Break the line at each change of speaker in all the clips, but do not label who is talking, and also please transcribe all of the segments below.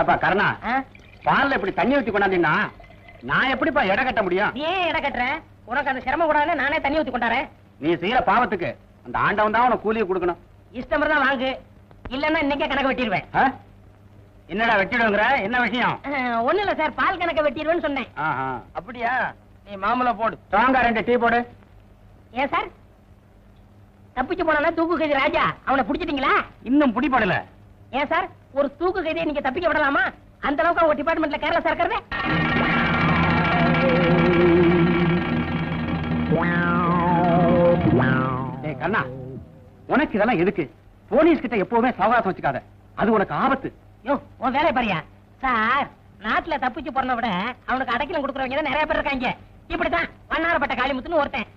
ஏப்பா கருணா, பால்ல இப்படி தண்ணி ஊத்தி கொண்டாந்தீங்கன்னா நான் எப்படிப்பா எடை கட்ட முடியும்?
ஏன் எடை கட்டுறேன்? உனக்கு அந்த சிரமம் கூடாதுன்னு நானே தண்ணி ஊத்தி கொண்டாரேன்.
நீ செய்யற பாவத்துக்கு அந்த ஆண்டவன் தான் உனக்கு கூலியை கொடுக்கணும்.
இஷ்டம் தான் வாங்கு, இல்லன்னா இன்னைக்கே கணக்கு வெட்டிடுவேன்.
என்னடா வெட்டிடுங்கிற? என்ன விஷயம்?
ஒண்ணு இல்ல சார், பால் கணக்க வெட்டிடுவேன்னு சொன்னேன்.
அப்படியா? நீ மாமலை போடு, ஸ்ட்ராங்கா 2 டீ போடு.
ஏன் சார் தப்பிச்சு போனா தூக்கு கைதி ராஜா, அவனை புடிச்சிட்டீங்களா?
இன்னும் பிடிபடல.
ஏன் சார் ஒரு தூக்கு கைதியை நீங்க தப்பிக்க விடலாமா? அந்த அளவுக்கு அவங்க டிபார்ட்மெண்ட்ல கேரளா இருக்கிறது.
கண்ணா, உனக்கு இதெல்லாம் எதுக்கு? போலீஸ் கிட்ட எப்பவுமே சவகாசம் வச்சுக்காத, அது உனக்கு ஆபத்து.
உன் வேலை பாரியா சார். நாட்டுல தப்பிச்சு போறத விட அவனுக்கு அடைக்கலம் கொடுக்கறவங்க தான் நிறைய பேர் இருக்காங்க. இப்படித்தான் வண்ணாரப்பட்ட காளிமுத்துன்னு ஒருத்தன்.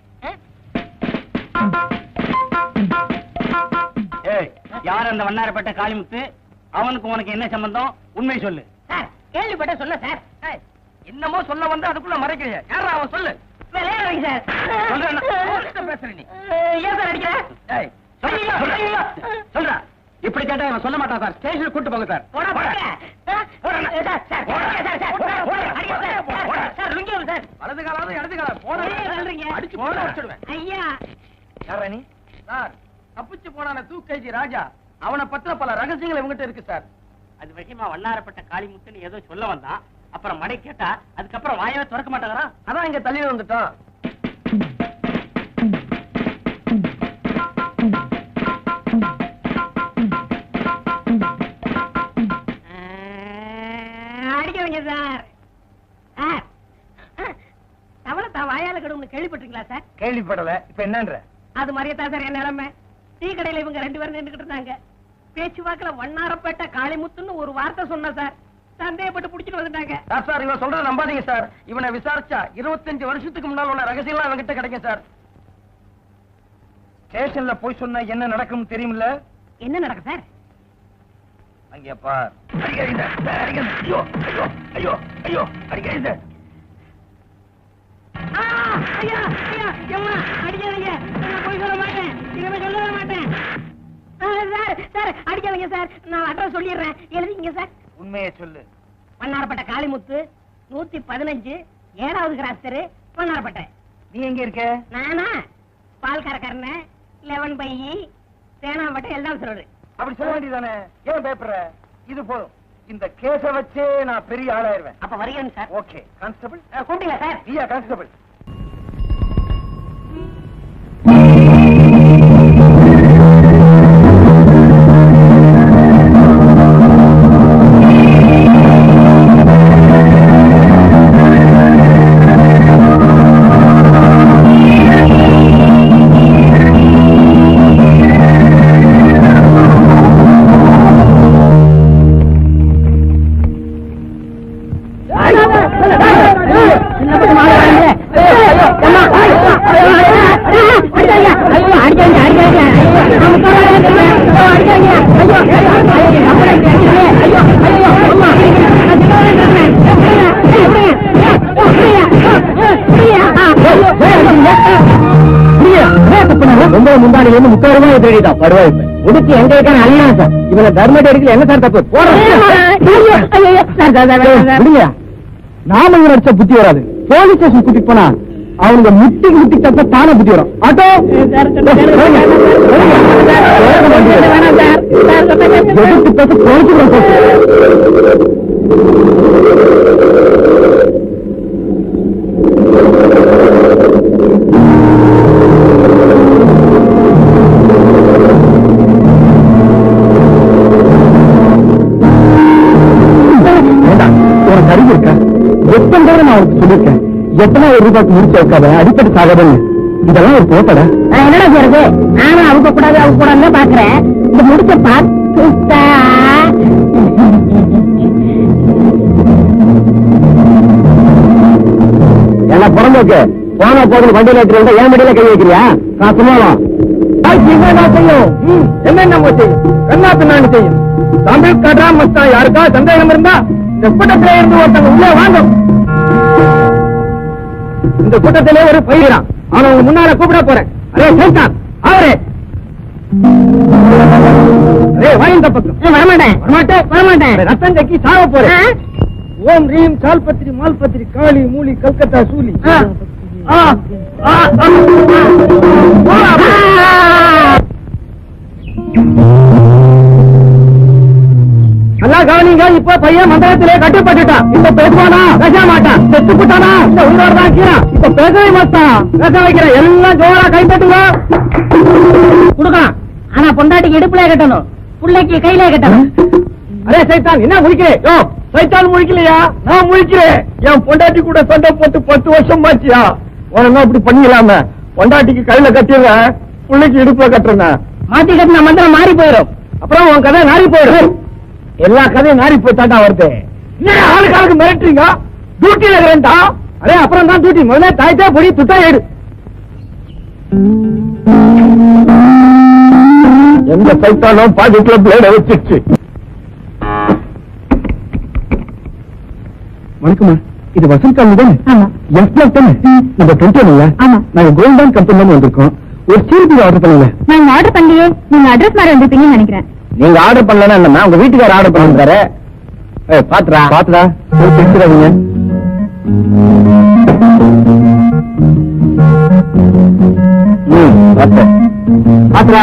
யார் அந்த வண்ணாரப்பட்ட காளிமுத்து? அவனுக்கு உனக்கு என்ன சம்பந்தம்? உண்மை சொல்லு.
சார் கேள்விப்பட்ட சொன்ன சார்.
என்னமோ சொல்ல வந்து அதுக்குள்ள மறைக்கிறீங்க. யாரா அவன்? சொல்லு.
விளையாடுறீங்க சார்.
பேசுற நீ
ஏன் சார் அடிக்கிற?
சொல்ற. இப்படி கேட்டா இவன் சொல்ல மாட்டான் சார். ஸ்டேஷனுக்கு கூட்டு போங்க சார். வலது காலாவது இடது காலம் அடிச்சு போட வச்சிடுவேன்.
ஐயா
யாரா நீ? சார் தப்பிச்சு போனான தூக்கேஜி ராஜா, அவனை பத்தின பல ரகசியங்கள் இவங்கிட்ட இருக்கு சார். அது விஷயமா வண்ணாரப்பட்ட காளிமுத்துன்னு ஏதோ சொல்ல வந்தான். அப்புறம் மடை கேட்டா அதுக்கப்புறம் வாயவே திறக்க மாட்டாங்களா? அதான் இங்க தள்ளி வந்துட்டான்.
அடிக்கவங்க சார். தவளை தான் வாயால கடும்னு கேள்விப்பட்டிருக்கீங்களா சார்?
கேள்விப்படல. இப்ப என்னன்ற?
அது மாதிரியே தான் சார் என் நிலைமை. டீ கடையில இவங்க 2 பேரும் நின்றுகிட்டு இருந்தாங்க. பேச்சுவாக்குல வண்ணாரப்பேட்டை காளிமுத்துன்னு ஒரு வார்த்தை சொன்ன சார். சந்தேகப்பட்டு புடிச்சிட்டு வந்துட்டாங்க.
சார் இவன் சொல்றத நம்பாதீங்க சார். இவனை விசாரிச்சா 25 வருஷத்துக்கு முன்னால் உள்ள ரகசியம் அவன்கிட்ட கிடைக்கும் சார். ஸ்டேஷன்ல போய் சொன்னா என்ன நடக்கும் தெரியுமில்ல?
என்ன நடக்கும் சார்?
அங்கே பார். ஐயோ ஐயோ ஐயோ ஐயோ அடிக்காதீங்க.
ஐயா ஐயா எம்மா அடிக்காதீங்க. நான் போய் சொல்ல மாட்டேன், இனிமே சொல்லவே மாட்டேன். சார் சார் அடிக்காதீங்க சார். நான் அட்ரஸ் சொல்லிடுறேன், எழுதிங்க சார்.
உண்மையை சொல்லு.
வண்ணாரப்பட்ட காளிமுத்து 115 7வது கிராஸ் தெரு, வண்ணாரப்பட்டை.
நீ எங்க இருக்க?
நானா பால்காரக்காரன 11 பை சேனாம்பட்டை எல்லாம் சொல்றது.
அப்படி சொல்ல வேண்டியதானே? ஏன் பேப்பர்? இது போதும். இந்த கேஸ வச்சே நான் பெரிய ஆளாயிருவேன்.
அப்ப வருகிறேன் சார்.
ஓகே. கான்ஸ்டபிள்
கூப்பிட்டீங்களா சார்?
ஐயா கான்ஸ்டபிள்.
உடுக்கி எங்க இருக்கான அல்லா சார். இவனை தர்ம அடிக்கல என்ன சார் தப்பு?
நாம இவன் அடிச்ச புத்தி வராது. போலீஸ் ஸ்டேஷன் கூட்டிட்டு போனா அவங்க முட்டி தப்ப தானே புத்தி வரும். ஆட்டோ அறிவு இருக்கா? எத்தனை தடவை நான் அவருக்கு சொல்லியிருக்கேன், எத்தனை ரூபாய்க்கு முடிச்சு வைக்காத, அடிப்படை சாகதன்னு. இதெல்லாம் ஒரு போட்டடா.
என்னடா செய்யறது? நானும் அவங்க கூடாதுன்னு பாக்குறேன். இந்த முடிச்ச பார்த்தா
எல்லாம் புறம்போக்கு போனா போதும். வண்டியில எடுத்து ஏன் வண்டியில கை வைக்கிறியா? நான் சும்மாவா செய்யும்? என்ன செய்யும்? கண்ணா பின்னான்னு செய்யும். தமிழ் கடா மஸ்தா யாருக்கா சந்தேகம் இருந்தா இந்த கூட்டத்திலே இருந்து ஒருத்தங்க உள்ளே வாங்கும். இந்த கூட்டத்திலே ஒரு பயிரான். அவன் முன்னால கூப்பிட போறேன். அரே சேத்தான் அவரே வாங்க இந்த பக்கம்.
வரமாட்டேன்
வரமாட்டேன்
வரமாட்டேன்.
ரத்தம் கக்கி சாவ போறேன். ஓம் ரீம் சால்பத்திரி மால்பத்திரி காளி மூலி கல்கத்தா சூலி. நல்லா கவனிங்க. இப்ப பையன் மந்திரத்திலே கட்டுப்பட்டுட்டான். இப்ப பேசுவானா? பேச மாட்டான். செத்து போட்டானா? இந்த உயிரோட தான் இருக்கிறான். இப்ப பேசவே மாட்டான். பேச வைக்கிறேன். எல்லாம் ஜோரா கைப்பற்றுவா
குடுக்கலாம். ஆனா பொண்டாட்டிக்கு இடுப்புல கட்டணும், புள்ளைக்கு கையில கட்டணும்.
அரே சைத்தான், என்ன முழிக்கிறேன்? யோ சைத்தான் முழிக்கலையா? நான் முழிக்கிறேன். என் பொண்டாட்டி கூட சண்டை போட்டு 10 வருஷம் ஆச்சியா? உனங்க இப்படி பண்ணிடலாம? பொண்டாட்டிக்கு கையில கட்டிடுறேன், புள்ளைக்கு இடுப்புல கட்டுறேன்.
மாத்தி கட்டின மந்திரம் மாறி போயிடும்.
அப்புறம் உன் கதை நாரி போயிடும். எல்லா கதையும் நாரி போய்த்தாண்டா வருது. ஆளுக்கு ஆளுக்கு மிரட்டுறீங்க. டியூட்டியில இருக்கிறேன்டா. அரே அப்புறம் தான் டியூட்டி. முதல்ல தாய்த்தே பொடி துட்டா ஏடு. எந்த சைத்தாலும் பாக்கெட்ல பிளேட வச்சிருச்சு. வணக்கம்மா, இது வசந்த் காலனி தானே?
ஆமா.
எஸ் பிளாக் தானே? நம்ம ஃப்ரெண்ட் இல்ல?
ஆமா.
நாங்க கோல்டன் கம்பெனில வந்திருக்கோம். ஒரு சீர்பி ஆர்டர் பண்ணல.
நான் ஆர்டர் பண்ணலையே. நீங்க அட்ரஸ் மாறி வந்திருப்பீங்கன்னு நினைக்கிறேன்.
நீங்க ஆர்டர் பண்ணலன்னா என்னமா? உங்க வீட்டுக்கார ஆர்டர் பண்ணிருக்காரு. பாத்துடா பாத்துடா தெரிஞ்சுடாதீங்க. பாத்துடா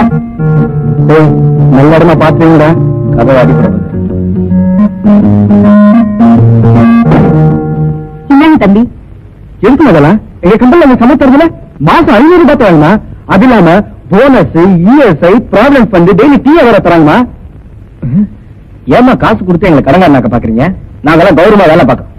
நல்ல இடமா பாத்துறீங்கடா. கதை அடிப்படும்.
என்னங்க தம்பி?
எதுக்கு முதலாம் எங்க கம்பெனில சமைக்கிறதுல மாசம் 500 ரூபாய் தராங்கம்மா. அது இல்லாம bonus, ESI, provident fund, daily tea வேற தராங்கம்மா. ஏமா காசு கொடுத்து எங்களை கடங்காரனாக்க பாக்குறீங்க? நாங்கெல்லாம் கௌரவமா வேலை பார்க்கறோம்.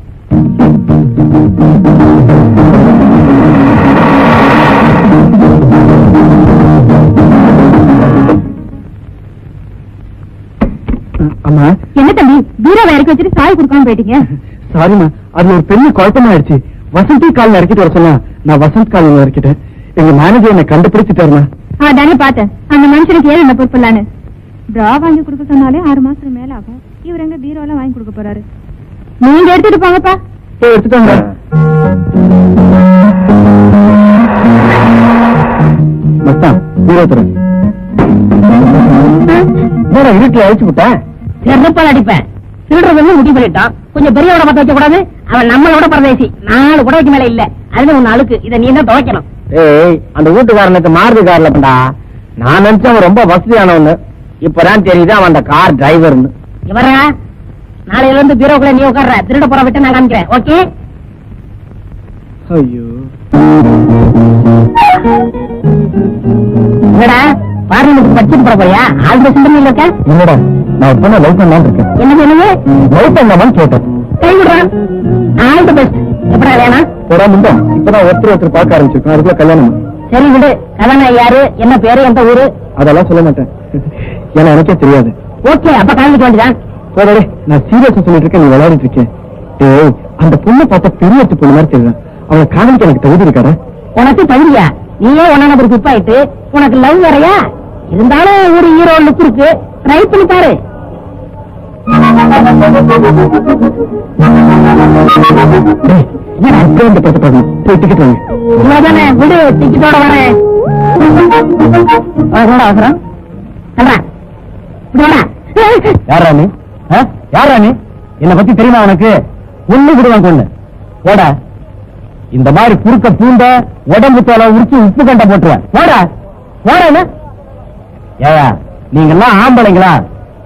அம்மா.
என்ன தம்பி பீரோ இறக்கி வச்சுட்டு சாய் கொடுக்காம போயிட்டீங்க?
சாரிமா, அது ஒரு பெரிய குழப்பமாயிடுச்சு. வசந்தி காலில் இறக்கிட்டு வர சொன்னா நான் வசந்த் காலில் இறக்கிட்டேன். எங்க மேனேஜர் என்ன கண்டுபிடிச்சிட்டாருமா.
தானே பார்த்தேன். அந்த மனுஷனுக்கு ஏன் என்ன பொறுப்பில்லான்னு. டிரா வாங்கி கொடுக்க சொன்னாலே 6 மாசத்துக்கு மேல ஆகும். இவர் எங்க பீரோ எல்லாம் வாங்கி கொடுக்க போறாரு? நீங்க எடுத்துட்டு போங்கப்பா.
எடுத்துட்டாங்க. மச்சான் பீரோ தரேன். வீட்டுல அழிச்சு விட்டேன்.
செருப்பால் அடிப்பேன். திருடுறது முடிவு பண்ணிட்டான். கொஞ்சம் பெரியவோட பத்த வைக்க கூடாது. அவன் நம்மளோட பரதேசி. 4 குடைக்கு மேல இல்ல. அதுல ஒண்ணு அழுக்கு. இதை நீ தான் துவைக்கணும்.
ஏய், அந்த வீட்டுக்காரனுக்கு மாருதி கார்ல பண்ணா. நான் நினைச்சேன் அவன் ரொம்ப வசதியானவன்னு. இப்பதான் தெரியுது அவன் அந்த கார் டிரைவர்னு.
இவரா நாளையில இருந்து பீரோக்குள்ள நீ உட்கார்ற. திருட போற விட்டு நான் காமிக்கிறேன். ஓகே?
ஐயோ,
என்னடா பார்லிமெண்ட் படிச்சுட்டு போற போறியா? ஆல்ரெடி சிந்தனை இருக்க?
இல்லடா, நான் ஒரு பொண்ணை லவ் பண்ணலான்னு இருக்கேன்.
என்ன சொல்லுங்க?
லவ் பண்ணலாமான்னு கேட்டேன்.
கை விடுறான். All the best. எப்படா வேணா?
போடா முண்டம். இப்பதான் ஒருத்தர் பார்க்க ஆரம்பிச்சிருக்கோம். அதுக்குள்ள கல்யாணம்.
சரி விடு. கல்யாணம் யாரு, என்ன பேரு, எந்த ஊரு?
அதெல்லாம் சொல்ல மாட்டேன். ஏன்னா எனக்கே தெரியாது.
ஓகே, அப்ப காமிக்க வேண்டியதான்.
போடே, நான் சீரியஸா சொல்லிட்டு இருக்கேன், நீ விளையாடிட்டு இருக்கேன். ஏய், அந்த பொண்ணை பார்த்தா பெரிய பொண்ணு மாதிரி தெரியுது. அவங்க காதலிக்க எனக்கு தகுதி இருக்காடா?
உனக்கு தகுதியா? நீயே ஒன்னா நம்பர் குப் ஆயிட்டு உனக்கு லவ் வேறையா? இருந்தாலும் ஒரு ஹீரோ லுக் இருக்கு. ட்ரை பண்ணி பாரு.
டிக்கெட் வாங்க.
இவ்வளவுதானே, விடு. டிக்கெட்டோட வரேன். அவசரம்
யாரா நீ? யாரா நீ? என்ன பத்தி தெரியுமா உனக்கு? ஒண்ணு விடுவான் கொண்டு போட. இந்த மாதிரி குறுக்க பூண்ட உடம்பு தோலை உரிச்சு உப்பு கண்ட போட்டுருவேன். போடா போட. ஏயா நீங்க எல்லாம் ஆம்பளைங்களா?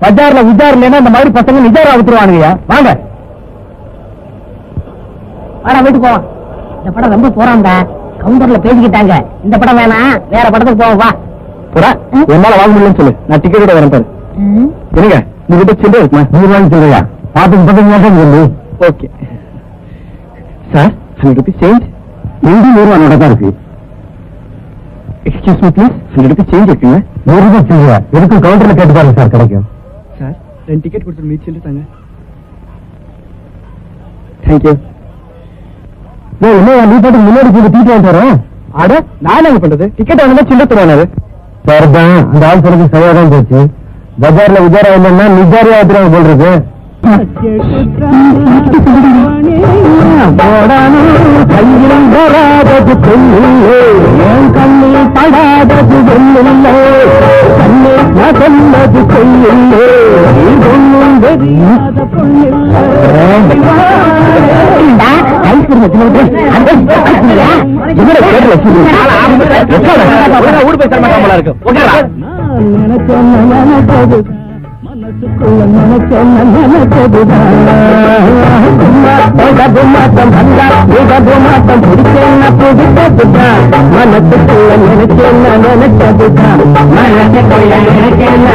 பஜார்ல உஜார் இல்லைன்னா இந்த மாதிரி பசங்க நிஜாரா விட்டுருவானுங்கய்யா. வாங்க
வாடா, வீட்டுக்கு போவான். இந்த படம் ரொம்ப போறான்டா. கவுண்டர்ல பேசிக்கிட்டாங்க. இந்த படம் வேணாம், வேற படத்துக்கு போவோம். வா
போடா. என்னால வாங்க முடியலன்னு சொல்லு. நான் டிக்கெட்டோட வரேன் பாரு. என்னங்க உங்ககிட்ட சில்லறை இருக்குமா? 100 ரூபாய்க்கு சொல்றியா? பாத்து ஓகே சார். 100 rupees change. 100 ரூபாய் தான் இருக்கு. Excuse me please. 100 rupees change இருக்குங்க. 100 ரூபாய் சில்லறை எதுக்கும் கவுண்டர்ல கேட்டு பாருங்க சார், கிடைக்கும். சார் 2 டிக்கெட் கொடுத்து மீட் சொல்லி தாங்க. தேங்க்யூ. என்ன நீ பாட்டு முன்னாடி போய் தீட்டு வாங்கிட்டு வரேன். அட நான் என்ன பண்றது? டிக்கெட் வாங்கினா சில்லறை தருவானு. சரிதான், அந்த ஆள் சொல்றது சரியாதான் போச்சு. பஜார்ல உஜாரா இல்லைன்னா நிஜாரியா ஆத்துறாங்க போல் இருக்கு. கையில் வராதது பெண்ணில்லை, என் கண்ணில் படாதது வெண்ணில்லை. கண்ணில் நான் சொன்னது பொய்யில்லை, ஒன்றும் தெரியாத பொண்ணில்லை. நினைச்சது மனசுக்குள்ள நினைச்சதுதான் பிடிச்சேன்னா பிடிச்சதுதான் மனசுக்குள்ள நினைச்சேன்னா நினைச்சதுதான் மனசுக்குள்ள நினைச்சேன்னா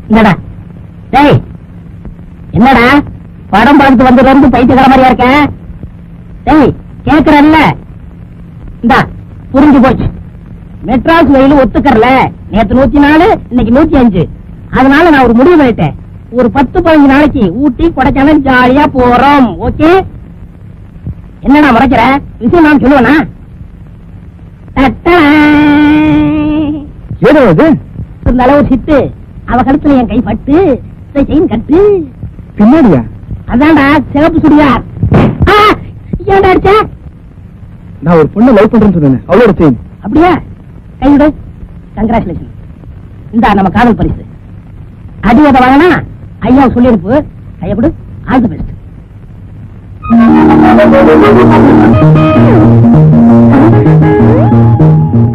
என்னடா டேய், என்னடா படம் பார்த்து வந்ததுல இருந்து பைத்தியக்கார மாதிரியா இருக்கேன். டேய் கேக்குறல்ல, இந்தா புரிஞ்சு போச்சு. மெட்ராஸ் வெயில் ஒத்துக்கறல. நேத்து 104, இன்னைக்கு 105. அதனால நான் ஒரு முடிவு பண்ணிட்டேன். ஒரு 10-15 நாளைக்கு ஊட்டி கொடைக்கானல் ஜாலியா போறோம். ஓகே? என்னடா முறைக்கிற? விஷயம் நான் சொல்லுவேனா?
ஏதோ அது
நல்ல ஒரு சித்து அவ கழுத்துல என் கை பட்டு செயின் கட்டு
பின்னாடியா?
அதான்டா சிவப்பு சுடியார். ஏன்டா அடிச்ச?
நான் ஒரு பொண்ணை லவ் பண்றேன்னு சொன்னேன், அவளோட செயின்.
அப்படியா? கைவிடு. கங்க்ராச்சுலேஷன். இந்த நம்ம காதல் பரிசு. அடிவத வாங்கினா ஐயா சொல்லிருப்பு. கைய கொடு. All the best.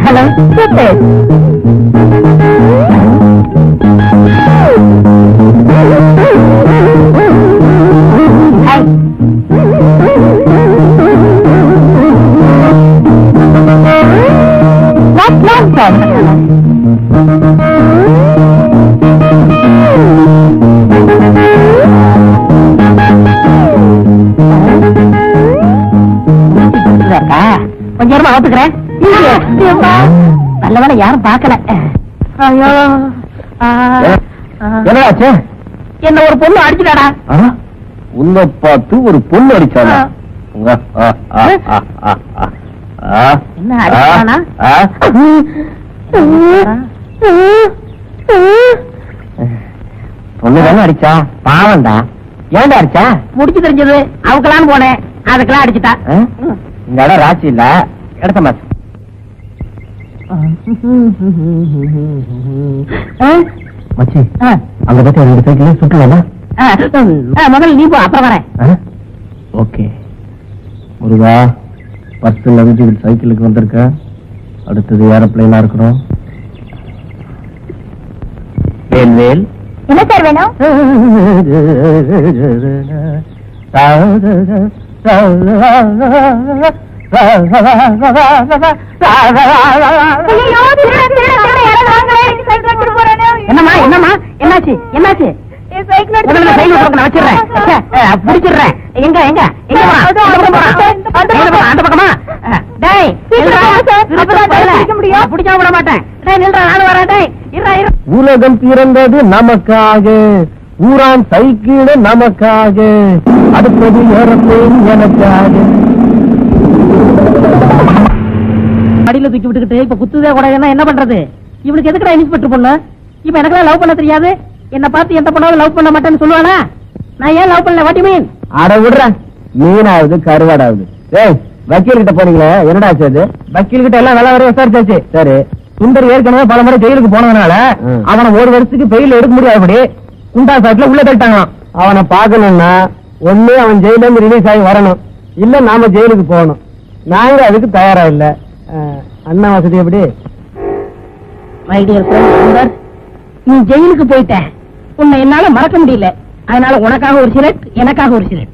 ஹலோ கொஞ்ச நேரமா ஒத்துக்கிறேன். நல்ல வேலை யாரும் பார்க்கல.
என்னாச்சு?
என்ன ஒரு பொண்ணு அடிச்சுட்டாடா.
உன்னை பார்த்து ஒரு பொண்ணு அடிச்சானா?
என்ன அடிச்சானா?
பொண்ணுதானே அடிச்சா? பாவண்டா. ஏன்டா அடிச்சா?
முடிச்சு தெரிஞ்சது அவக்கலான்னு போனேன், அதுக்கெல்லாம் அடிச்சுட்டா.
இந்த இடம் ராசி இல்ல, இடத்த மாத்து. மச்சி, அங்க பத்தி 2 சைக்கிள் சுட்டுவேனா?
முதல்ல நீ போ, அப்புறம் வரேன்.
ஓகே. முருகா, பஸ்ல இருந்து சைக்கிளுக்கு வந்திருக்க. அடுத்தது ஏரோப்ளைனா இருக்கணும். வேல்
என்ன சார் வேணும்? என்னம்மா என்னம்மா என்னாச்சு? என்னாச்சு? பிடிச்சிடுறேன். எங்க எங்க அந்த பக்கமா? பிடிக்காம விட மாட்டேன். நானும் வரேன்.
உலகம் பிறந்தது நமக்காக, ஊரான் சைக்கிள் நமக்காக, அடுத்தது ஏரோப்ளைன் எனக்காக.
அடியில தூக்கி விட்டுக்கிட்டு இப்ப குத்துதே கூட என்ன பண்றது? இவனுக்கு எதுக்குடா இன்ஸ்பெக்டர் பொண்ணு? இப்ப எனக்கெல்லாம் லவ் பண்ண தெரியாது. என்ன பார்த்து எந்த பொண்ணாவது லவ் பண்ண மாட்டேன்னு சொல்லுவானா? நான் ஏன் லவ் பண்ணல? வாட்டி மீன்?
அட விடுறேன், மீனாவது கருவாடாவது. ஏய், வக்கீல் கிட்ட போனீங்களே, என்னடா ஆச்சு அது? வக்கீல் கிட்ட எல்லாம் வேலை வர விசாரிச்சாச்சு. சரி, சுந்தர் ஏற்கனவே பல முறை ஜெயிலுக்கு போனதுனால அவனை 1 வருஷத்துக்கு பெயில் எடுக்க முடியாதபடி குண்டா சாட்டுல உள்ள தட்டாங்களாம். அவனை பார்க்கணும்னா ஒண்ணு அவன் ஜெயில இருந்து ரிலீஸ் ஆகி வரணும், இல்ல நாம ஜெயிலுக்கு போகணும். நாங்க அதுக்கு தயாரா இல்ல. அண்ணா வசதி எப்படி?
மை டியர் ஃப்ரெண்ட், நீ ஜெயிலுக்கு போயிட்ட, உன்னை என்னால மறக்க முடியல. அதனால உனக்காக ஒரு சிலட், எனக்காக ஒரு சிலட்.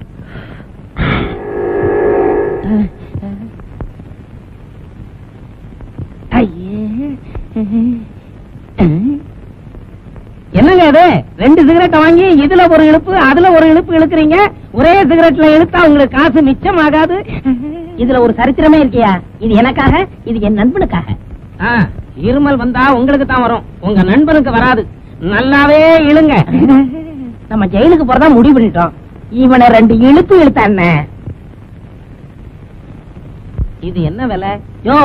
என்னங்க இது? 2 சிகரெட்டை வாங்கி இதுல ஒரு இழுப்பு அதுல ஒரு இழுப்பு இழுக்கிறீங்க. ஒரே சிகரெட்ல இழுத்தா உங்களுக்கு காசு மிச்சம் ஆகாது. இதுல ஒரு சரித்திரமே இருக்கியா? இது எனக்காக, இது என் நண்பனுக்காக. இருமல் வந்தா உங்களுக்கு தான் வரும், உங்க நண்பனுக்கு வராது. நல்லாவே இழுங்க. நம்ம ஜெயிலுக்கு போறதா முடிவு பண்ணிட்டோம். இவனை 2 இழுப்பு இழுத்தான். இது என்ன விலை? யோ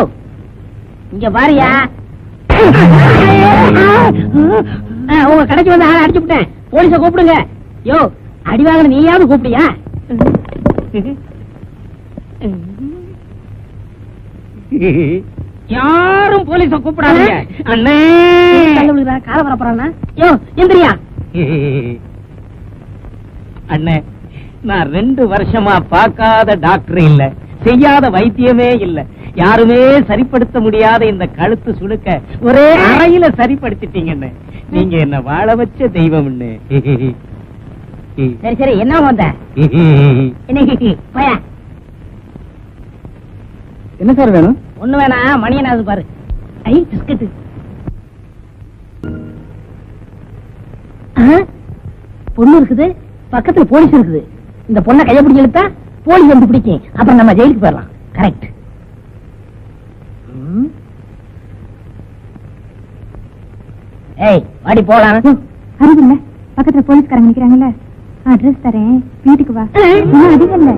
இங்க பாரியா, உங்க கடைக்கு வந்து ஆளை அடிச்சு விட்டேன். போலீஸ கூப்பிடுங்க. யோ அடிவாங்க நீயாவது கூப்பிடியா? யாரும் போலீஸ கூப்பிடாதீங்க அண்ணே. கால வரப்போறானா? யோ எந்திரியா.
அண்ணே, நான் 2 வருஷமா பார்க்காத டாக்டர் இல்ல, செய்யாத வைத்தியமே இல்ல, யாருமே சரிப்படுத்த முடியாத இந்த கழுத்து சுளுக்க ஒரே அறையில சரிப்படுத்திட்டீங்கன்னு. நீங்க என்ன வாழ வச்ச தெய்வம்.
சரி சரி என்ன வந்த போயா.
என்ன சார் வேணும்?
ஒண்ணு வேணா மணியனாவது பாரு. ஐ பிஸ்கட். பொண்ணு இருக்குது, பக்கத்துல போலீஸ் இருக்குது. இந்த பொண்ணை கைய பிடிச்சி இழுத்தா போலீஸ் வந்து பிடிக்கும், அப்புறம் நம்ம ஜெயிலுக்கு போயிடலாம். கரெக்ட். ஏய் வாடி போலாம்.
அறிவில்ல, பக்கத்துல போலீஸ்காரங்க நிக்கிறாங்கல்ல, அட்ரஸ் தரேன், வீட்டுக்கு வா. அதிகம் இல்ல.